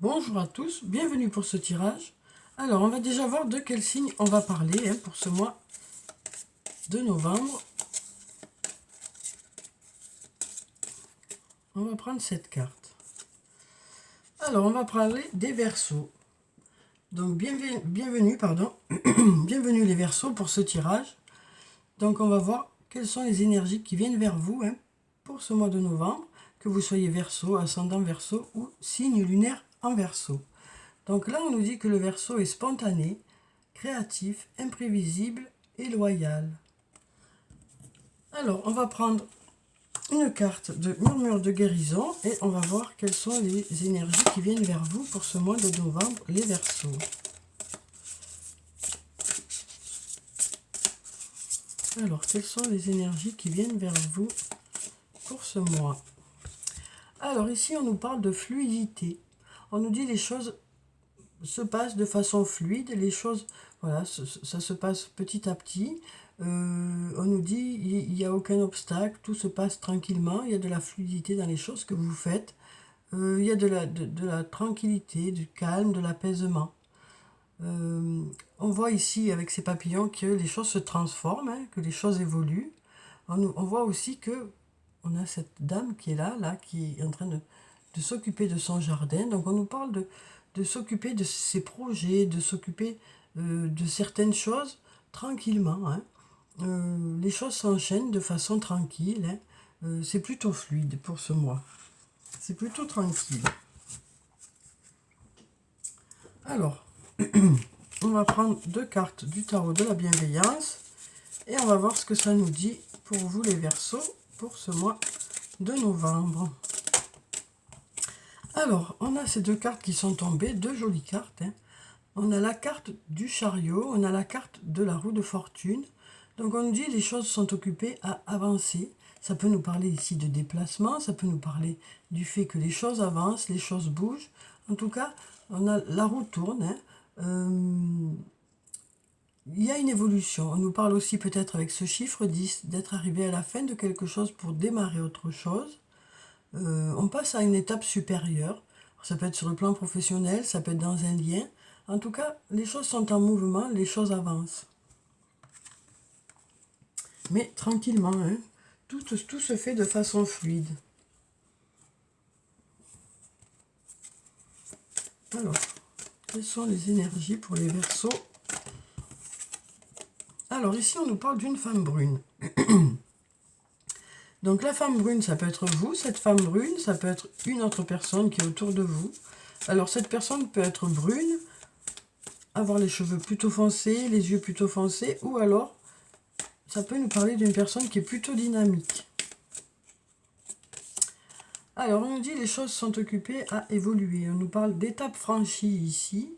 Bonjour à tous, bienvenue pour ce tirage. Alors, on va déjà voir de quel signe on va parler pour ce mois de novembre. On va prendre cette carte. Alors, on va parler des Verseaux. Donc, bienvenue, bienvenue les Verseaux pour ce tirage. Donc, on va voir quelles sont les énergies qui viennent vers vous pour ce mois de novembre, que vous soyez Verseau, ascendant Verseau ou signe lunaire en Verseau. Donc là, on nous dit que le Verseau est spontané, créatif, imprévisible et loyal. Alors, on va prendre une carte de murmure de guérison et on va voir quelles sont les énergies qui viennent vers vous pour ce mois de novembre, les Verseaux. Alors, quelles sont les énergies qui viennent vers vous pour ce mois? Alors, ici, on nous parle de fluidité. On nous dit les choses se passent de façon fluide, les choses, voilà, ça se passe petit à petit. On nous dit il n'y a aucun obstacle, tout se passe tranquillement, il y a de la fluidité dans les choses que vous faites, il y a de la tranquillité, du calme, de l'apaisement. On voit ici avec ces papillons que les choses se transforment, que les choses évoluent. On voit aussi que on a cette dame qui est là qui est en train de s'occuper de son jardin. Donc on nous parle de s'occuper de ses projets, de s'occuper de certaines choses tranquillement. Les choses s'enchaînent de façon tranquille. C'est plutôt fluide pour ce mois. C'est plutôt tranquille. Alors, on va prendre deux cartes du tarot de la bienveillance et on va voir ce que ça nous dit pour vous les Verseaux pour ce mois de novembre. Alors, on a ces deux cartes qui sont tombées, deux jolies cartes. On a la carte du chariot, on a la carte de la roue de fortune. Donc on nous dit les choses sont occupées à avancer. Ça peut nous parler ici de déplacement, ça peut nous parler du fait que les choses avancent, les choses bougent. En tout cas, on a la roue tourne. Il y a une évolution. On nous parle aussi peut-être avec ce chiffre 10 d'être arrivé à la fin de quelque chose pour démarrer autre chose. On passe à une étape supérieure. Ça peut être sur le plan professionnel, ça peut être dans un lien. En tout cas, les choses sont en mouvement, les choses avancent. Mais tranquillement, tout se fait de façon fluide. Alors, quelles sont les énergies pour les Verseaux? Alors ici, on nous parle d'une femme brune. Donc la femme brune, ça peut être vous, cette femme brune, ça peut être une autre personne qui est autour de vous. Alors cette personne peut être brune, avoir les cheveux plutôt foncés, les yeux plutôt foncés, ou alors ça peut nous parler d'une personne qui est plutôt dynamique. Alors on nous dit les choses sont occupées à évoluer. On nous parle d'étapes franchies ici.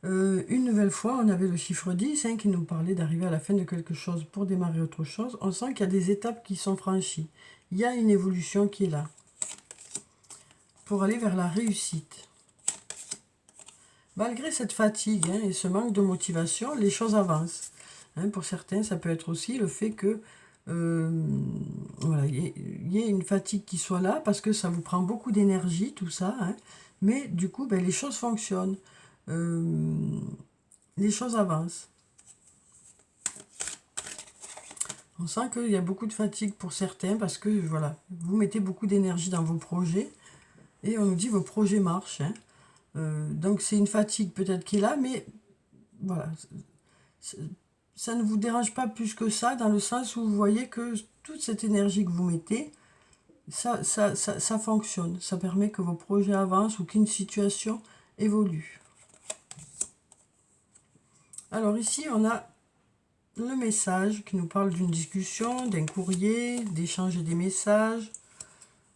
Une nouvelle fois, on avait le chiffre 10 qui nous parlait d'arriver à la fin de quelque chose pour démarrer autre chose. On sent qu'il y a des étapes qui sont franchies. Il y a une évolution qui est là pour aller vers la réussite. Malgré cette fatigue et ce manque de motivation, les choses avancent. Pour certains, ça peut être aussi le fait que voilà, y ait une fatigue qui soit là parce que ça vous prend beaucoup d'énergie, tout ça. Mais du coup, les choses fonctionnent. Les choses avancent. On sent qu'il y a beaucoup de fatigue pour certains parce que voilà, vous mettez beaucoup d'énergie dans vos projets et on nous dit vos projets marchent. Donc c'est une fatigue peut-être qui est là, mais voilà, ça ne vous dérange pas plus que ça dans le sens où vous voyez que toute cette énergie que vous mettez, ça fonctionne. Ça permet que vos projets avancent ou qu'une situation évolue. Alors ici, on a le message qui nous parle d'une discussion, d'un courrier, d'échanger des messages.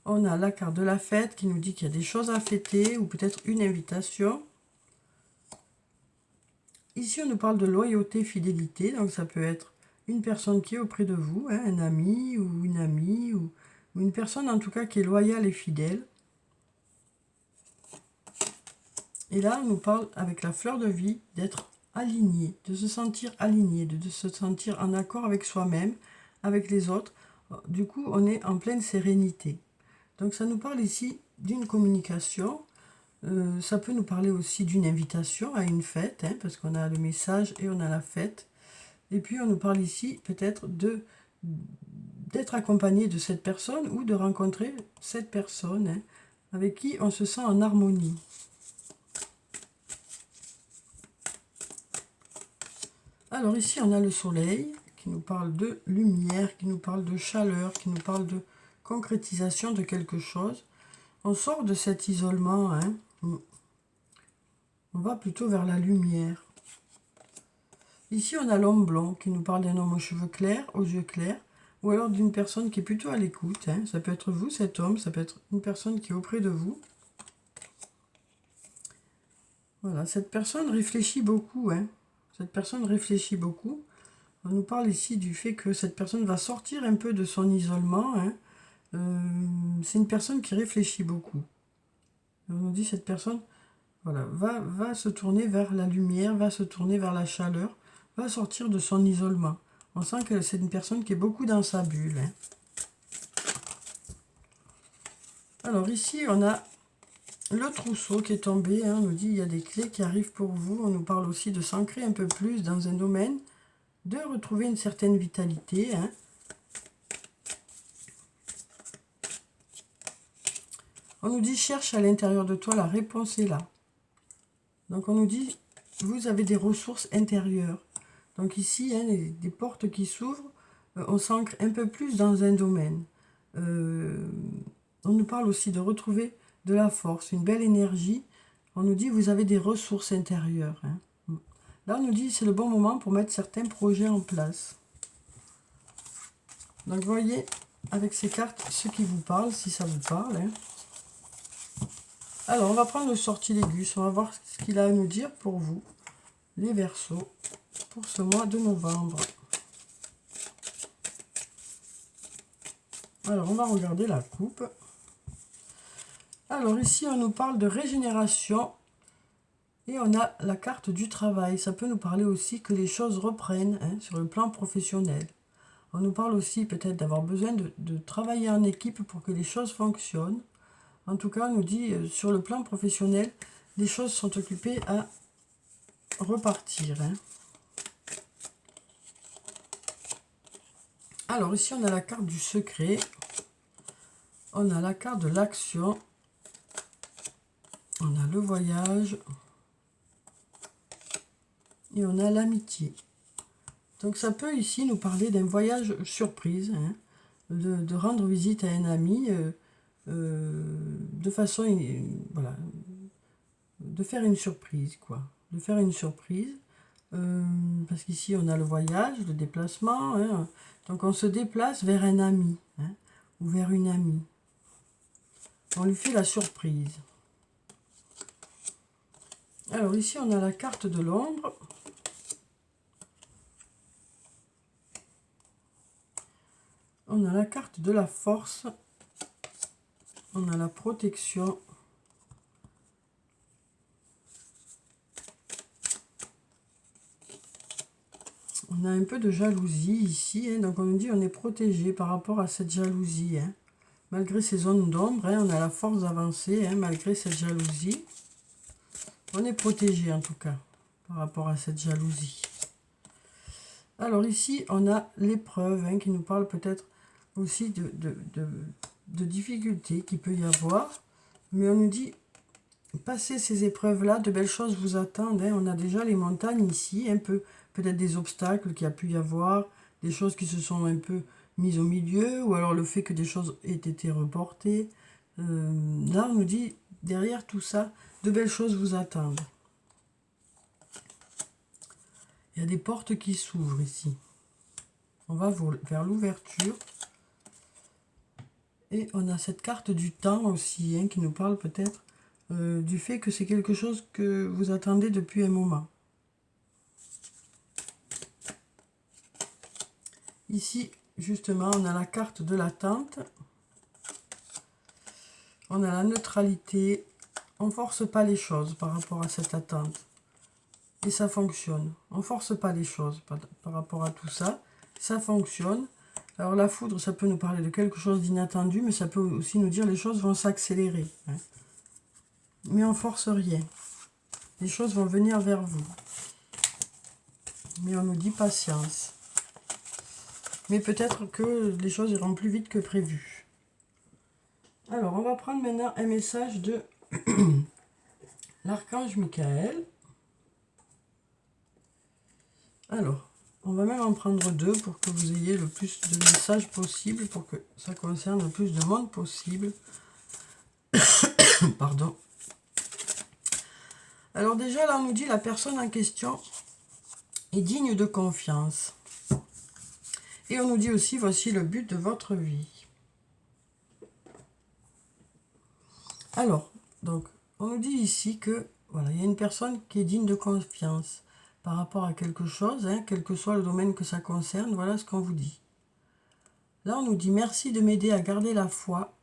On a la carte de la fête qui nous dit qu'il y a des choses à fêter ou peut-être une invitation. Ici, on nous parle de loyauté, fidélité. Donc ça peut être une personne qui est auprès de vous, un ami ou une amie ou une personne en tout cas qui est loyale et fidèle. Et là, on nous parle avec la fleur de vie d'être aligné, de se sentir aligné, de se sentir en accord avec soi-même, avec les autres. Du coup, on est en pleine sérénité. Donc ça nous parle ici d'une communication, Ça peut nous parler aussi d'une invitation à une fête, hein, parce qu'on a le message et on a la fête. Et puis on nous parle ici peut-être d'être accompagné de cette personne ou de rencontrer cette personne, hein, avec qui on se sent en harmonie. Alors ici on a le soleil qui nous parle de lumière, qui nous parle de chaleur, qui nous parle de concrétisation de quelque chose. On sort de cet isolement, hein. On va plutôt vers la lumière. Ici, on a l'homme blond qui nous parle d'un homme aux cheveux clairs, aux yeux clairs, ou alors d'une personne qui est plutôt à l'écoute, hein. Ça peut être vous, cet homme, ça peut être une personne qui est auprès de vous. Voilà, cette personne réfléchit beaucoup, hein. Cette personne réfléchit beaucoup. On nous parle ici du fait que cette personne va sortir un peu de son isolement, hein. C'est une personne qui réfléchit beaucoup. On nous dit cette personne, voilà, va se tourner vers la lumière, va se tourner vers la chaleur, va sortir de son isolement. On sent que c'est une personne qui est beaucoup dans sa bulle, hein. Alors ici, on a le trousseau qui est tombé, hein. On nous dit il y a des clés qui arrivent pour vous. On nous parle aussi de s'ancrer un peu plus dans un domaine, de retrouver une certaine vitalité, hein. On nous dit cherche à l'intérieur de toi, la réponse est là. Donc on nous dit vous avez des ressources intérieures. Donc ici, hein, des portes qui s'ouvrent, on s'ancre un peu plus dans un domaine. On nous parle aussi de retrouver de la force, une belle énergie. On nous dit vous avez des ressources intérieures, hein. Là, on nous dit c'est le bon moment pour mettre certains projets en place. Donc, vous voyez, avec ces cartes, ce qui vous parle, si ça vous parle, hein. Alors, on va prendre le sortilègus. On va voir ce qu'il a à nous dire pour vous, les Verseaux, pour ce mois de novembre. Alors, on va regarder la coupe. Alors, ici, on nous parle de régénération. Et on a la carte du travail. Ça peut nous parler aussi que les choses reprennent, hein, sur le plan professionnel. On nous parle aussi peut-être d'avoir besoin de travailler en équipe pour que les choses fonctionnent. En tout cas, on nous dit sur le plan professionnel, les choses sont occupées à repartir, hein. Alors ici, on a la carte du secret. On a la carte de l'action. On a le voyage. Et on a l'amitié. Donc ça peut ici nous parler d'un voyage surprise, hein, de rendre visite à un ami, de façon, voilà, de faire une surprise, quoi. De faire une surprise, parce qu'ici on a le voyage, le déplacement, hein, donc on se déplace vers un ami, hein, ou vers une amie. On lui fait la surprise. Alors ici on a la carte de l'ombre. On a la carte de la force, on a la protection, on a un peu de jalousie ici, hein, donc on nous dit on est protégé par rapport à cette jalousie, hein. Malgré ces zones d'ombre, hein, on a la force d'avancer, hein, malgré cette jalousie. On est protégé en tout cas par rapport à cette jalousie. Alors ici, on a l'épreuve, hein, qui nous parle peut-être aussi de difficultés qu'il peut y avoir. Mais on nous dit, passez ces épreuves-là, de belles choses vous attendent, hein. On a déjà les montagnes ici, un peu, peut-être des obstacles qu'il y a pu y avoir, des choses qui se sont un peu mises au milieu, ou alors le fait que des choses aient été reportées. Là, on nous dit, derrière tout ça, de belles choses vous attendent. Il y a des portes qui s'ouvrent ici. On va vers l'ouverture. Et on a cette carte du temps aussi, hein, qui nous parle peut-être du fait que c'est quelque chose que vous attendez depuis un moment. Ici, justement, on a la carte de l'attente. On a la neutralité. On ne force pas les choses par rapport à cette attente. Et ça fonctionne. On ne force pas les choses par rapport à tout ça. Ça fonctionne. Alors la foudre, ça peut nous parler de quelque chose d'inattendu, mais ça peut aussi nous dire les choses vont s'accélérer, hein. mais on force rien. Les choses vont venir vers vous. Mais on nous dit patience. Mais peut-être que les choses iront plus vite que prévu. Alors, on va prendre maintenant un message de l'archange Michael. Alors, on va même en prendre deux pour que vous ayez le plus de messages possible, pour que ça concerne le plus de monde possible. Pardon. Alors déjà, là, on nous dit la personne en question est digne de confiance. Et on nous dit aussi, voici le but de votre vie. Alors, donc, on nous dit ici que, voilà, il y a une personne qui est digne de confiance par rapport à quelque chose, hein, quel que soit le domaine que ça concerne, voilà ce qu'on vous dit. Là, on nous dit merci de m'aider à garder la foi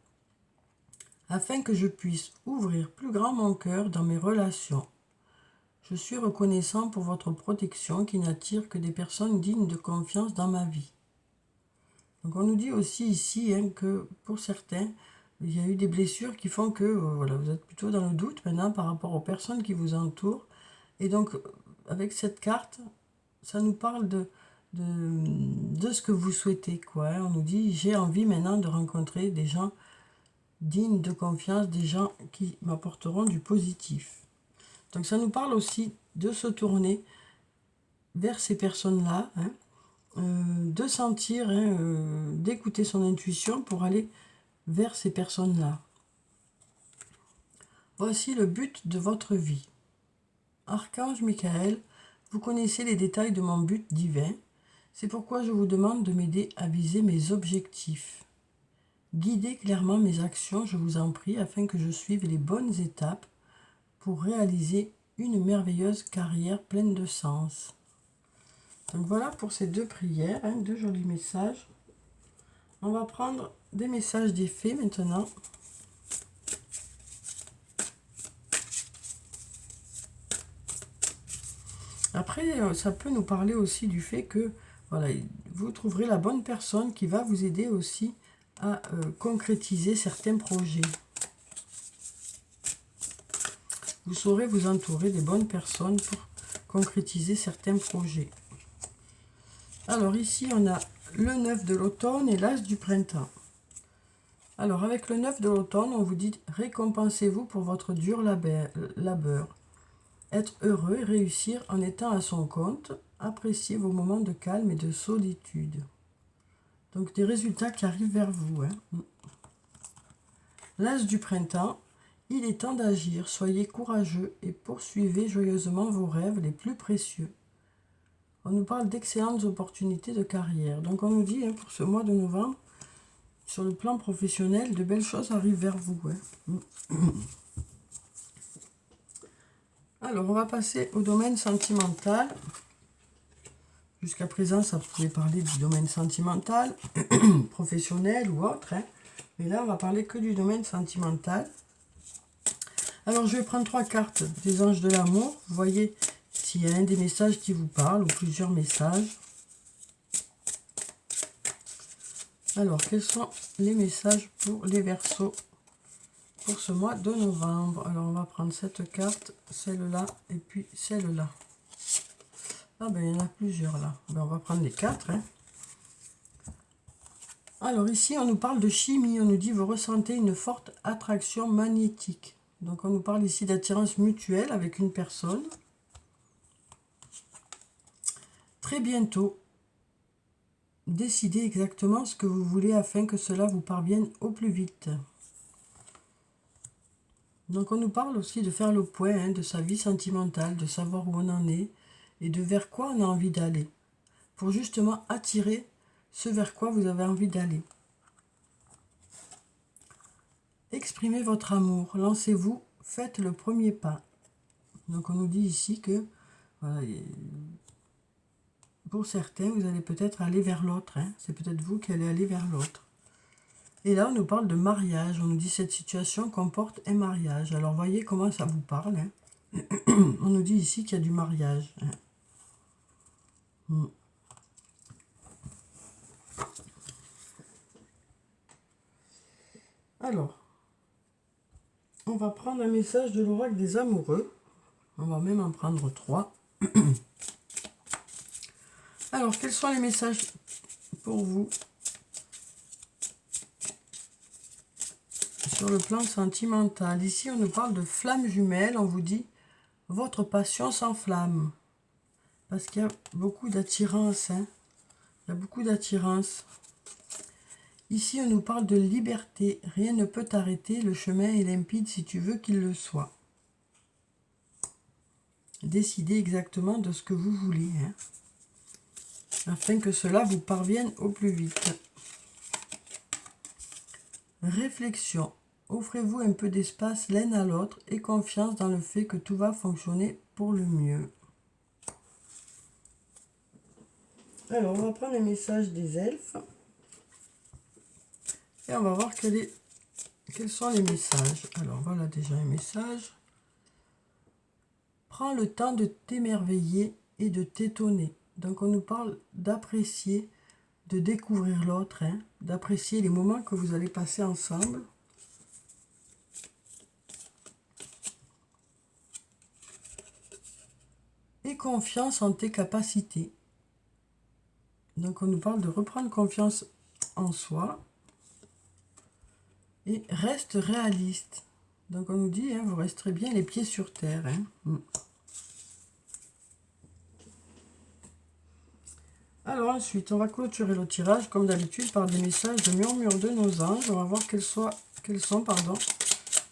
afin que je puisse ouvrir plus grand mon cœur dans mes relations. Je suis reconnaissant pour votre protection qui n'attire que des personnes dignes de confiance dans ma vie. Donc on nous dit aussi ici hein, que pour certains, il y a eu des blessures qui font que voilà, vous êtes plutôt dans le doute maintenant par rapport aux personnes qui vous entourent. Et donc avec cette carte, ça nous parle de ce que vous souhaitez, quoi. Hein. On nous dit, j'ai envie maintenant de rencontrer des gens dignes de confiance, des gens qui m'apporteront du positif. Donc ça nous parle aussi de se tourner vers ces personnes-là, hein, de sentir, hein, d'écouter son intuition pour aller vers ces personnes-là. Voici le but de votre vie. Archange Michael, vous connaissez les détails de mon but divin. C'est pourquoi je vous demande de m'aider à viser mes objectifs. Guidez clairement mes actions, je vous en prie, afin que je suive les bonnes étapes pour réaliser une merveilleuse carrière pleine de sens. Donc voilà pour ces deux prières, hein, deux jolis messages. On va prendre des messages d'effet maintenant. Après, ça peut nous parler aussi du fait que voilà, vous trouverez la bonne personne qui va vous aider aussi à concrétiser certains projets. Vous saurez vous entourer des bonnes personnes pour concrétiser certains projets. Alors ici, on a le 9 de l'automne et l'as du printemps. Alors avec le 9 de l'automne, on vous dit récompensez-vous pour votre dur labeur. Être heureux et réussir en étant à son compte. Appréciez vos moments de calme et de solitude. Donc des résultats qui arrivent vers vous. Hein. L'as du printemps, il est temps d'agir. Soyez courageux et poursuivez joyeusement vos rêves les plus précieux. On nous parle d'excellentes opportunités de carrière. Donc on nous dit hein, pour ce mois de novembre, sur le plan professionnel, de belles choses arrivent vers vous. Hein. Alors, on va passer au domaine sentimental. Jusqu'à présent, ça pouvait parler du domaine sentimental, professionnel ou autre. Hein. Mais là, on va parler que du domaine sentimental. Alors, je vais prendre 3 cartes des anges de l'amour. Vous voyez s'il y a un des messages qui vous parle ou plusieurs messages. Alors, quels sont les messages pour les Verseaux pour ce mois de novembre? Alors, on va prendre cette carte, celle-là et puis celle-là. Ah ben, il y en a plusieurs là. Ben, on va prendre les 4. Hein. Alors, ici, on nous parle de chimie. On nous dit, vous ressentez une forte attraction magnétique. Donc, on nous parle ici d'attirance mutuelle avec une personne. Très bientôt, décidez exactement ce que vous voulez afin que cela vous parvienne au plus vite. Donc on nous parle aussi de faire le point hein, de sa vie sentimentale, de savoir où on en est et de vers quoi on a envie d'aller, pour justement attirer ce vers quoi vous avez envie d'aller. Exprimez votre amour, lancez-vous, faites le premier pas. Donc on nous dit ici que voilà, pour certains, vous allez peut-être aller vers l'autre, hein. C'est peut-être vous qui allez aller vers l'autre. Et là, on nous parle de mariage. On nous dit cette situation comporte un mariage. Alors, voyez comment ça vous parle. Hein. On nous dit ici qu'il y a du mariage. Hein. Alors, On va prendre un message de l'oracle des amoureux. On va même en prendre 3. Alors, quels sont les messages pour vous sur le plan sentimental? Ici, on nous parle de flammes jumelles. On vous dit, votre passion s'enflamme. Parce qu'il y a beaucoup d'attirance. Hein. Il y a beaucoup d'attirance. Ici, on nous parle de liberté. Rien ne peut t'arrêter. Le chemin est limpide si tu veux qu'il le soit. Décidez exactement de ce que vous voulez. Hein, afin que cela vous parvienne au plus vite. Réflexion. Offrez-vous un peu d'espace l'un à l'autre et confiance dans le fait que tout va fonctionner pour le mieux. Alors, on va prendre un message des elfes. Et on va voir quels sont les messages. Alors, voilà déjà un message. Prends le temps de t'émerveiller et de t'étonner. Donc, on nous parle d'apprécier, de découvrir l'autre, hein, d'apprécier les moments que vous allez passer ensemble. Et confiance en tes capacités. Donc, on nous parle de reprendre confiance en soi. Et reste réaliste. Donc, on nous dit, hein, vous resterez bien les pieds sur terre. Hein. Alors, ensuite, on va clôturer le tirage, comme d'habitude, par des messages de murmure de nos anges. On va voir quels sont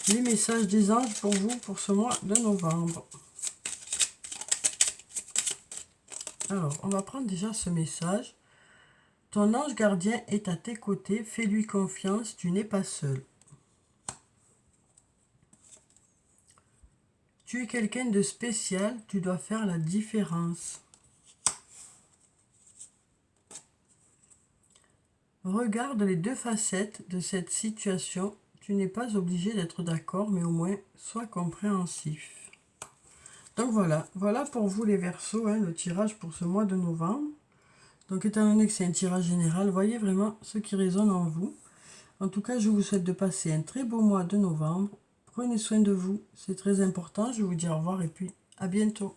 les messages des anges pour vous pour ce mois de novembre. Alors, on va prendre déjà ce message. Ton ange gardien est à tes côtés, fais-lui confiance, tu n'es pas seul. Tu es quelqu'un de spécial, tu dois faire la différence. Regarde les deux facettes de cette situation. Tu n'es pas obligé d'être d'accord, mais au moins, sois compréhensif. Donc voilà pour vous les Verseaux, hein, le tirage pour ce mois de novembre. Donc étant donné que c'est un tirage général, voyez vraiment ce qui résonne en vous. En tout cas, je vous souhaite de passer un très beau mois de novembre. Prenez soin de vous, c'est très important. Je vous dis au revoir et puis à bientôt.